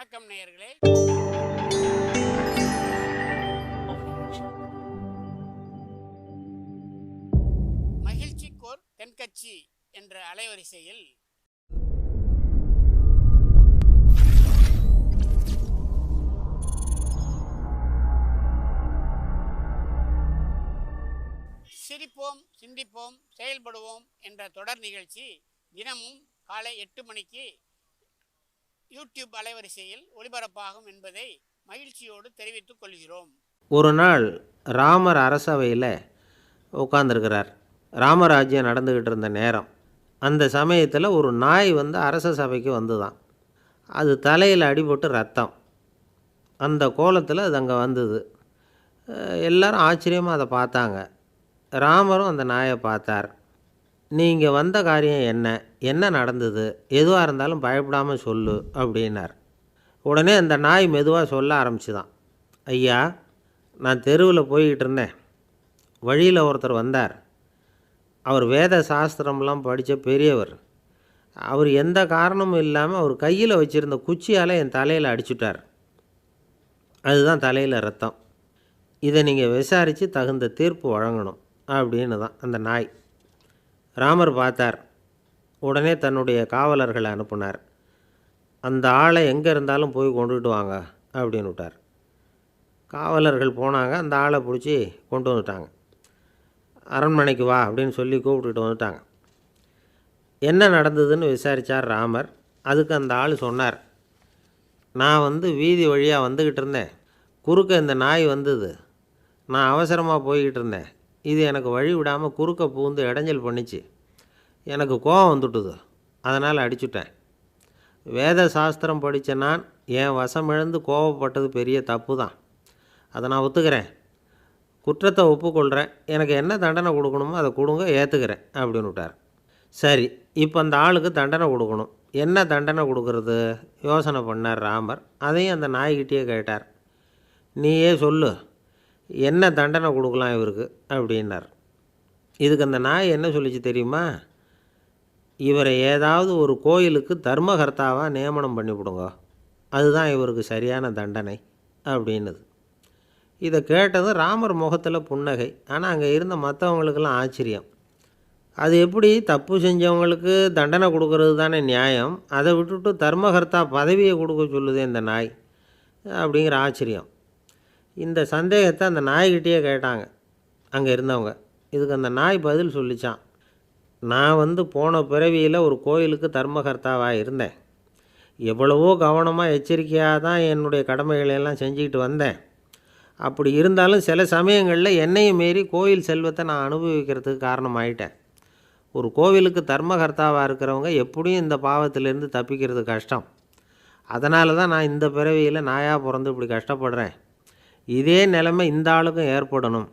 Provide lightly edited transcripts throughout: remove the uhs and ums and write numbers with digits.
வணக்கம் நேயர்களே. மகிழ்ச்சிக்கோர் தென்கட்சி என்ற அலைவரிசையில் சிரிப்போம், சிந்திப்போம், செயல்படுவோம் என்ற தொடர் நிகழ்ச்சி தினமும் காலை 8 மணிக்கு யூடியூப் அலைவரிசையில் ஒளிபரப்பாகும் என்பதை மகிழ்ச்சியோடு தெரிவித்துக் கொள்கிறோம். ஒரு நாள் ராமர் அரசவையில் உட்காந்துருக்கிறார். ராமராஜ்யம் நடந்துக்கிட்டு இருந்த நேரம். அந்த சமயத்தில் ஒரு நாய் அரச சபைக்கு வந்துதான். அது தலையில் அடிபட்டு ரத்தம். அந்த கோலத்தில் அது அங்கே வந்தது. எல்லாரும் ஆச்சரியமாக அதை பார்த்தாங்க. ராமரும் அந்த நாயை பார்த்தார். நீங்கள் வந்த காரியம் என்ன நடந்தது, எதுவாக இருந்தாலும் பயப்படாமல் சொல்லு அப்படின்னார். உடனே அந்த நாய் மெதுவாக சொல்ல ஆரம்பிச்சுதான். ஐயா, நான் தெருவில் போய்கிட்டு இருந்தேன். வழியில் ஒருத்தர் வந்தார். அவர் வேத சாஸ்திரம்லாம் படித்த பெரியவர். அவர் எந்த காரணமும் இல்லாமல் அவர் கையில் வச்சுருந்த குச்சியால் என் தலையில் அடிச்சுட்டார். அதுதான் தலையில் ரத்தம். இதை நீங்கள் விசாரித்து தகுந்த தீர்ப்பு வழங்கணும் அப்படின்னு தான் அந்த நாய். ராமர் பார்த்தார். உடனே தன்னுடைய காவலர்களை அனுப்புனார். அந்த ஆளை எங்கே இருந்தாலும் போய் கொண்டுகிட்டு வாங்க அப்படின்னு விட்டார். காவலர்கள் போனாங்க. அந்த ஆளை பிடிச்சி கொண்டு வந்துட்டாங்க. அரண்மனைக்கு வா அப்படின்னு சொல்லி கூப்பிட்டுட்டு வந்துட்டாங்க. என்ன நடந்ததுன்னு விசாரித்தார் ராமர். அதுக்கு அந்த ஆள் சொன்னார், நான் வீதி வழியாக வந்துக்கிட்டு இருந்தேன். குறுக்க இந்த நாய் வந்தது. நான் அவசரமாக போய்கிட்டு இருந்தேன். இது எனக்கு வழி விடாமல் குறுக்க பூந்து இடைஞ்சல் பண்ணிச்சு. எனக்கு கோபம் வந்துட்டுது. அதனால் அடிச்சுட்டேன். வேத சாஸ்திரம் படித்த நான் என் வசமிழந்து கோபப்பட்டது பெரிய தப்பு தான். அதை நான் ஒத்துக்கிறேன். குற்றத்தை ஒப்புக்கொள்கிறேன். எனக்கு என்ன தண்டனை கொடுக்கணுமோ அதை கொடுங்க, ஏற்றுக்கிறேன் அப்படின்னு விட்டார். சரி, இப்போ அந்த ஆளுக்கு தண்டனை கொடுக்கணும். என்ன தண்டனை கொடுக்கறது யோசனை பண்ணார் ராமர். அதையும் அந்த நாய்கிட்டே கேட்டார். நீயே சொல்லு, என்ன தண்டனை கொடுக்கலாம் இவருக்கு அப்படின்னார். இதுக்கு அந்த நாய் என்ன சொல்லிச்சு தெரியுமா? இவரை ஏதாவது ஒரு கோயிலுக்கு தர்மகர்த்தாவாக நியமனம் பண்ணிவிடுங்க, அதுதான் இவருக்கு சரியான தண்டனை அப்படின்னுது. இதை கேட்டதும் ராமர் முகத்தில் புன்னகை. ஆனால் அங்கே இருந்த மற்றவங்களுக்கெல்லாம் ஆச்சரியம். அது எப்படி தப்பு செஞ்சவங்களுக்கு தண்டனை கொடுக்கறது தானே நியாயம், அதை விட்டுட்டு தர்மகர்த்தா பதவியை கொடுக்க சொல்லுதே இந்த நாய் அப்படிங்கிற ஆச்சரியம். இந்த சந்தேகத்தை அந்த நாய்கிட்டேயே கேட்டாங்க அங்கே இருந்தவங்க. இதுக்கு அந்த நாய் பதில் சொல்லிச்சான். நான் போன பிறவியில் ஒரு கோயிலுக்கு தர்மகர்த்தாவாக இருந்தேன். எவ்வளவோ கவனமாக எச்சரிக்கையாக தான் என்னுடைய கடமைகளையெல்லாம் செஞ்சுக்கிட்டு வந்தேன். அப்படி இருந்தாலும் சில சமயங்களில் என்னையும் மீறி கோயில் செல்வத்தை நான் அனுபவிக்கிறதுக்கு காரணமாயிட்டேன். ஒரு கோவிலுக்கு தர்மகர்த்தாவாக இருக்கிறவங்க எப்படியும் இந்த பாவத்திலேருந்து தப்பிக்கிறது கஷ்டம். அதனால தான் நான் இந்த பிறவியில் நாயாக பிறந்து இப்படி கஷ்டப்படுறேன். இதே நிலைமை இந்த ஆளுக்கும் ஏற்படணும்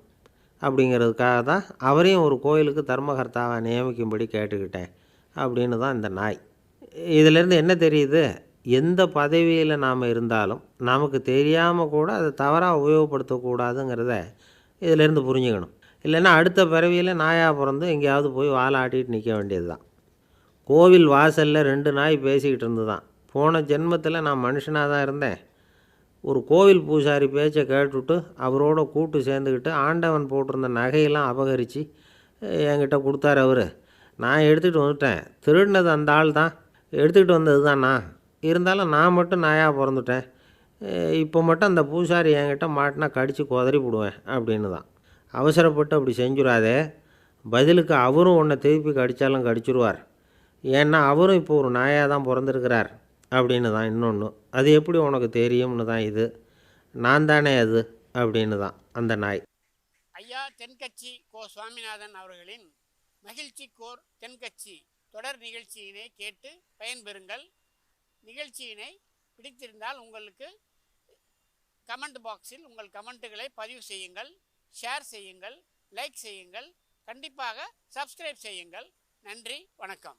அப்படிங்கிறதுக்காக தான் அவரையும் ஒரு கோயிலுக்கு தர்மகர்த்தாவை நியமிக்கும்படி கேட்டுக்கிட்டேன் அப்படின்னு தான் இந்த நாய். இதிலேருந்து என்ன தெரியுது? எந்த பதவியில் நாம் இருந்தாலும் நமக்கு தெரியாமல் கூட அதை தவறாக உபயோகப்படுத்தக்கூடாதுங்கிறத இதிலேருந்து புரிஞ்சுக்கணும். இல்லைன்னா அடுத்த பிறவியில் நாயாக பிறந்து எங்கேயாவது போய் வாழை ஆட்டிகிட்டு நிற்க வேண்டியது தான். கோவில் வாசலில் 2 நாய் பேசிக்கிட்டு இருந்து தான், போன ஜென்மத்தில் நான் மனுஷனாக தான் இருந்தேன். ஒரு கோவில் பூசாரி பேச்சை கேட்டுவிட்டு அவரோட கூட்டு சேர்ந்துக்கிட்டு ஆண்டவன் போட்டிருந்த நகையெல்லாம் அபகரித்து என்கிட்ட கொடுத்தாரு அவர். நான் எடுத்துகிட்டு வந்துட்டேன். திருடினது அந்த ஆள் தான், எடுத்துக்கிட்டு வந்தது தான் நான். இருந்தாலும் நான் மட்டும் நாயாக பிறந்துட்டேன். இப்போ மட்டும் அந்த பூசாரி என்கிட்ட மாட்டினா கடித்து குதறி போடுவேன் அப்படின்னு தான். அவசரப்பட்டு அப்படி செஞ்சுடாதே. பதிலுக்கு அவரும் உன்னை திருப்பி கடித்தாலும் கடிச்சிருவார். ஏன்னா அவரும் இப்போ ஒரு நாயாக தான் பிறந்திருக்கிறார் அப்படின்னு தான் இன்னொன்று. அது எப்படி உனக்கு தெரியும்னு தான் இது. நான் தானே அது அப்படின்னு தான் அந்த நாய். ஐயா தென்கட்சி கோ சுவாமிநாதன் அவர்களின் மகிழ்ச்சிக்கோர் தென்கட்சி தொடர் நிகழ்ச்சியினை கேட்டு பயன்பெறுங்கள். நிகழ்ச்சியினை பிடித்திருந்தால் உங்களுக்கு கமெண்ட் பாக்ஸில் உங்கள் கமெண்ட்டுகளை பதிவு செய்யுங்கள், ஷேர் செய்யுங்கள், லைக் செய்யுங்கள், கண்டிப்பாக சப்ஸ்கிரைப் செய்யுங்கள். நன்றி, வணக்கம்.